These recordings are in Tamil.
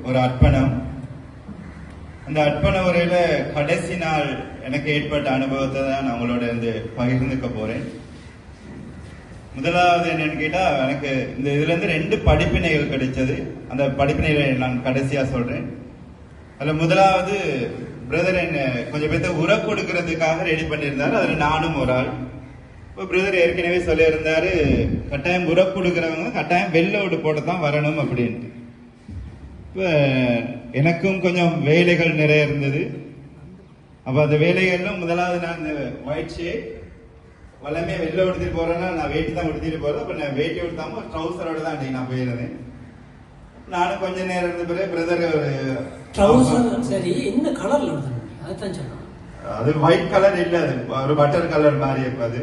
ஒரு அர்ப்பணம். அந்த அர்ப்பண உரையில கடைசி நாள் எனக்கு ஏற்பட்ட அனுபவத்தை தான் நான் உங்களோட இருந்து பகிர்ந்துக்க போறேன். முதலாவது என்னன்னு கேட்டா, எனக்கு இந்த இதுல இருந்து 2 படிப்பினைகள் கிடைச்சது. அந்த படிப்பினைகளை நான் கடைசியா சொல்றேன். அதுல முதலாவது, பிரதர் என்ன கொஞ்சம் பேர்த்த உரை கொடுக்கறதுக்காக ரெடி பண்ணியிருந்தாரு. அதுல நானும் ஒரு ஆள். இப்போ பிரதர் ஏற்கனவே சொல்லியிருந்தாரு, கட்டாயம் உரை கொடுக்குறவங்க கட்டாயம் வெள்ளோடு போட்டுதான் வரணும் அப்படின்ட்டு. இப்போ எனக்கும் கொஞ்சம் வேலைகள் நிறைய இருந்தது. அப்போ அந்த வேலைகள்லாம் முதலாவது நான் இந்த ஒயிட் ஷேட் வளமே வெளில உடுத்திட்டு போறேன்னா நான் வேட்டி தான் உடுத்திட்டு போறேன். அப்போ நான் வேட்டி உடுத்தாம ட்ரௌசரோட தான் அன்றைக்கி நான் போயிருந்தேன். நானும் கொஞ்ச நேரம் இருந்த பிறகு பிரதர் ஒரு ட்ரௌசர் சரி என்ன கலர்ல அதுதான் சொன்னோம். அது ஒயிட் கலர் இல்லை, அது ஒரு பட்டர் கலர் மாதிரி இருப்பது.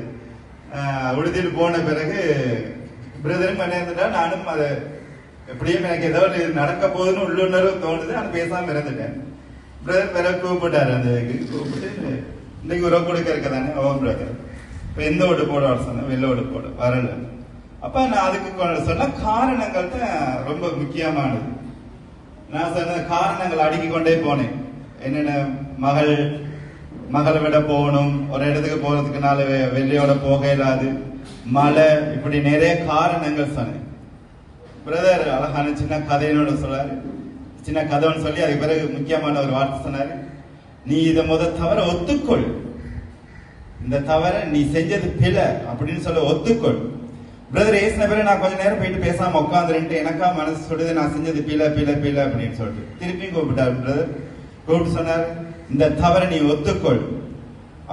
உடுத்திட்டு போன பிறகு பிரதரும் பண்ண இருந்துட்டா, நானும் அதை எப்படியும் எனக்கு ஏதோ நடக்க போகுதுன்னு உள்ளுணர்வு தோணுது. நான் பேசாம இருந்துட்டேன். பிரதர் பிறகு கூப்பிட்டாரு. அந்த கூப்பிட்டு இன்னைக்கு உறவு கொடுக்க இருக்க தானே ஓ பிரதர், இப்போ எந்த ஓட்டு போட வர சொன்ன, வெள்ள ஓட்டு போட வரல. அப்ப நான் அதுக்கு சொன்ன காரணங்கள் தான் ரொம்ப முக்கியமானது. நான் சொன்ன காரணங்கள் அடுக்கி கொண்டே போனேன். என்னென்ன மகளை விட போகணும், ஒரு இடத்துக்கு போறதுக்குனால வெள்ளையோட போக இயலாது, மழை, இப்படி நிறைய காரணங்கள் சொன்னேன். பிரதர் அழகான சின்ன கதையோட சொன்னாரு. சின்ன கதைன்னு சொல்லி அதுக்கு பிறகு முக்கியமான ஒரு வார்த்தை சொன்னாரு, நீ இதை தவிர ஒத்துக்கொள், இந்த தவிர நீ செஞ்சது பிழை அப்படின்னு சொல்ல ஒத்துக்கொள். பிரதர் ஏசின பிறகு நான் கொஞ்ச நேரம் போயிட்டு பேசாம உட்காந்துருன்ட்டு எனக்கா மனசு சொல்லுது, நான் செஞ்சது பிழை பிழை பிழை அப்படின்னு சொல்லிட்டு திருப்பியும் கூப்பிட்டாரு. பிரதர் கூப்பிட்டு சொன்னாரு, இந்த தவிர நீ ஒத்துக்கொள்.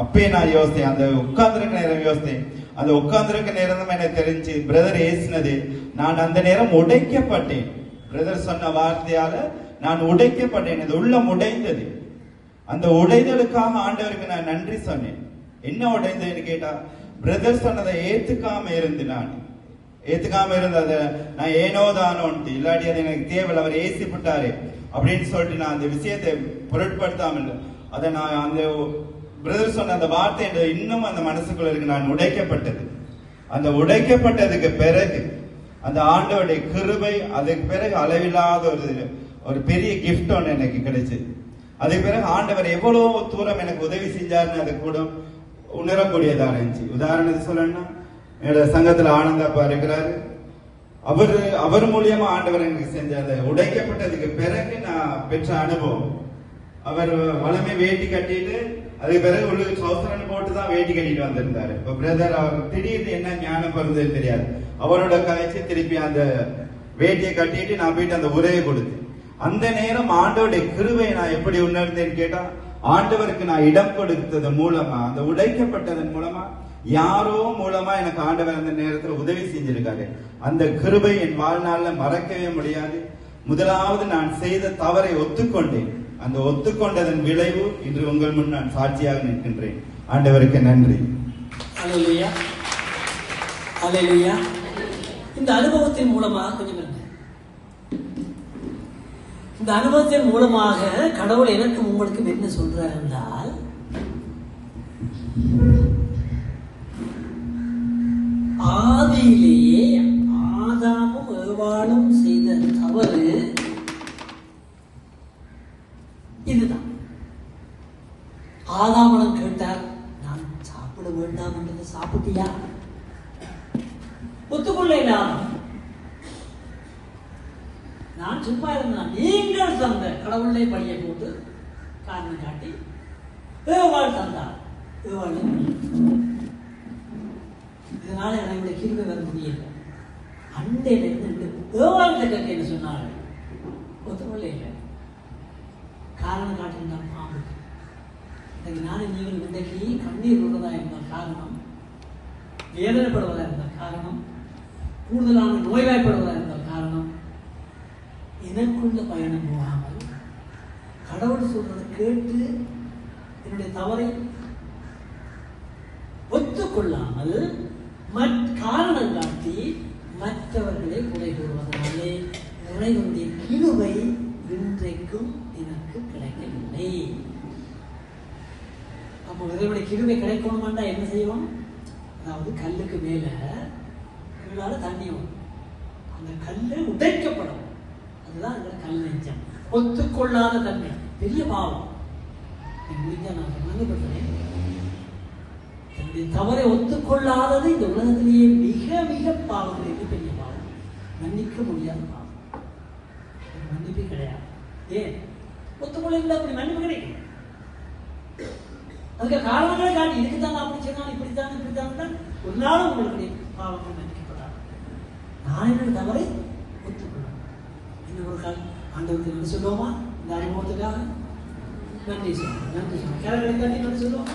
அப்பயே நான் யோசித்தேன், அந்த உட்கார்ந்துருக்க நேரம் யோசித்தேன். அந்த உட்கார்ந்துருக்க நேரம் தான் எனக்கு தெரிஞ்சு பிரதர் ஏசினது, நான் அந்த நேரம் உடைக்கப்பட்டேன். பிரதர் சொன்ன வார்த்தையால நான் உடைக்கப்பட்டேன். அது உள்ளம் உடைந்தது. அந்த உடைதலுக்காக ஆண்டவருக்கு நான் நன்றி சொன்னேன். என்ன உடைந்ததுன்னு கேட்டா, பிரதர் சொன்னதை ஏத்துக்காம இருந்து அதை நான் ஏனோதானோன்ட்டு இல்லாட்டி அது எனக்கு தேவையில்லை, அவர் ஏசி விட்டாரு அப்படின்னு சொல்லிட்டு நான் அந்த விஷயத்தை பொருட்படுத்தாமல் அதை நான் அந்த பிரதர் சொன்ன அந்த வார்த்தை இன்னும் அந்த மனசுக்குள்ள இருக்கு. நான் உடைக்கப்பட்டது. அந்த உடைக்கப்பட்டதுக்கு பிறகு அந்த ஆண்டவருடைய கிருபை, அதுக்கு பிறகு அளவில்லாத ஒரு பெரிய கிஃப்ட் ஒன்று எனக்கு கிடைச்சது. அதுக்கு பிறகு ஆண்டவர் எவ்வளவு தூரம் எனக்கு உதவி செஞ்சாருன்னு அது கூட உணரக்கூடியதாக இருந்துச்சு. உதாரணத்துக்கு சொல்லணும்னா, என்னோட சங்கத்துல ஆனந்தாப்பா இருக்கிறாரு. அவர் மூலியமா ஆண்டவர் எனக்கு செஞ்ச அந்த உடைக்கப்பட்டதுக்கு பிறகு நான் பெற்ற அனுபவம். அவர் வளமே வேட்டி கட்டிட்டு அதுக்கு பிறகு உள்ளுக்கு ட்ரௌசர் போட்டு தான் வேட்டி கட்டிட்டு வந்திருந்தாரு. இப்ப பிரதர் அவர் திடீர்னு என்ன ஞானம் பிறந்தது தெரியாது, அவரோட கழிச்சு திருப்பி அந்த வேட்டியை கட்டிட்டு நான் போயிட்டு அந்த உரையை கொடுத்தேன். அந்த நேரம் ஆண்டவருடைய கிருபையை நான் எப்படி உணர்ந்தேன்னு கேட்டா, ஆண்டவருக்கு நான் இடம் கொடுத்தது மூலமா, அந்த உடைக்கப்பட்டதன் மூலமா யாரோ மூலமா எனக்கு ஆண்டவர் அந்த நேரத்தில் உதவி செஞ்சிருக்காரு. அந்த கிருபை என் வாழ்நாள்ல மறக்கவே முடியாது. முதலாவது நான் செய்த தவறை ஒத்துக்கொண்டேன். அந்த ஒத்துக்கொண்டதன் விளைவு இன்று உங்கள் முன் நான் சாட்சியாக நிற்கின்றேன். ஆண்டவருக்கு நன்றி. அல்லேலூயா, அல்லேலூயா. இந்த அனுபவத்தின் மூலமாக கொஞ்சம் இந்த அனுபவத்தின் மூலமாக கடவுள் எனக்கும் உங்களுக்கும் என்ன சொல்றார் என்றால், ஆதியிலேயே ஆதாமும் ஏவாளும் செய்த தவறு இதுதான். ஆதாமனம் கேட்டார், நான் சாப்பிட வேண்டாம் என்றது சாப்பிட்டியா? ஒத்துக்கொள்ளலாம். நான் சும்மா இருந்தான், நீங்கள் தந்த கடவுளை பழிய போட்டு காரணம் காட்டி ஏவாள் தந்தார். இதனால என்னுடைய கிருபை வர முடியல. அண்டையில இருந்து ஏவாள் கேட்க என்ன சொன்னார்கள், ஒத்துக்கொள்ள இல்லை. காரணம் காட்டினான் பாம்புக்கு. இன்றைக்கு நானும் நீங்கள் இன்றைக்கு கண்ணீர் விடுவதா இருந்தால் காரணம், வேதனைப்படுவதா இருந்தால் காரணம், கூடுதலான நோய்வாய்ப்படுவதா இருந்தால் காரணம், எனக்குள்ள பயணம் போகாமல் கடவுள் சொல்றதை கேட்டு என்னுடைய தவறை ஒத்துக்கொள்ளாமல் காரணம் காட்டி மற்றவர்களை குறை கூறுவதனாலே இறைவனுடைய கிருபை இன்றைக்கும் எனக்கு கிடைக்கவில்லை. அப்போ இறைவனுடைய கிருபை கிடைக்கணுமாண்டா என்ன செய்வோம்? அதாவது கல்லுக்கு மேல கீழால தண்ணி வரும், அந்த கல்லு உடைக்கப்படும். அதுதான் எங்களை கல் நெஞ்சம். ஒத்துக்கொள்ளாத தன்மை பெரிய பாவம். முடிஞ்சா நான் மன்னிப்பட்டேன். தன்னுடைய தவறை ஒத்துக்கொள்ளாதது இந்த உலகத்திலேயே மிக மிக பாவங்களுக்கு பெரிய பாவம். மன்னிக்க முடியாத பாவம். மன்னிப்பு கிடையாது. ஏன் ஒத்துக்கொள்ள அப்படி மன்னிப்பு கிடைக்கும்? அதுக்கு காரணங்களை காட்டி இதுக்குத்தான் அப்படி சொன்னாலும் இப்படித்தான் ஒரு நாளும் உங்களுக்கு பாவங்கள் மன்னிக்கப்படாது. நான் என்னுடைய தவறை ஒத்துக்கொள்ளும். இன்னும் ஒரு கால் ஆண்டவருக்கு நன்றி சொல்லுவோமா? இந்த அனுபவத்துக்காக நன்றி சொல்லுவோம். கரங்களை காட்டி நன்றி சொல்லுவோம்.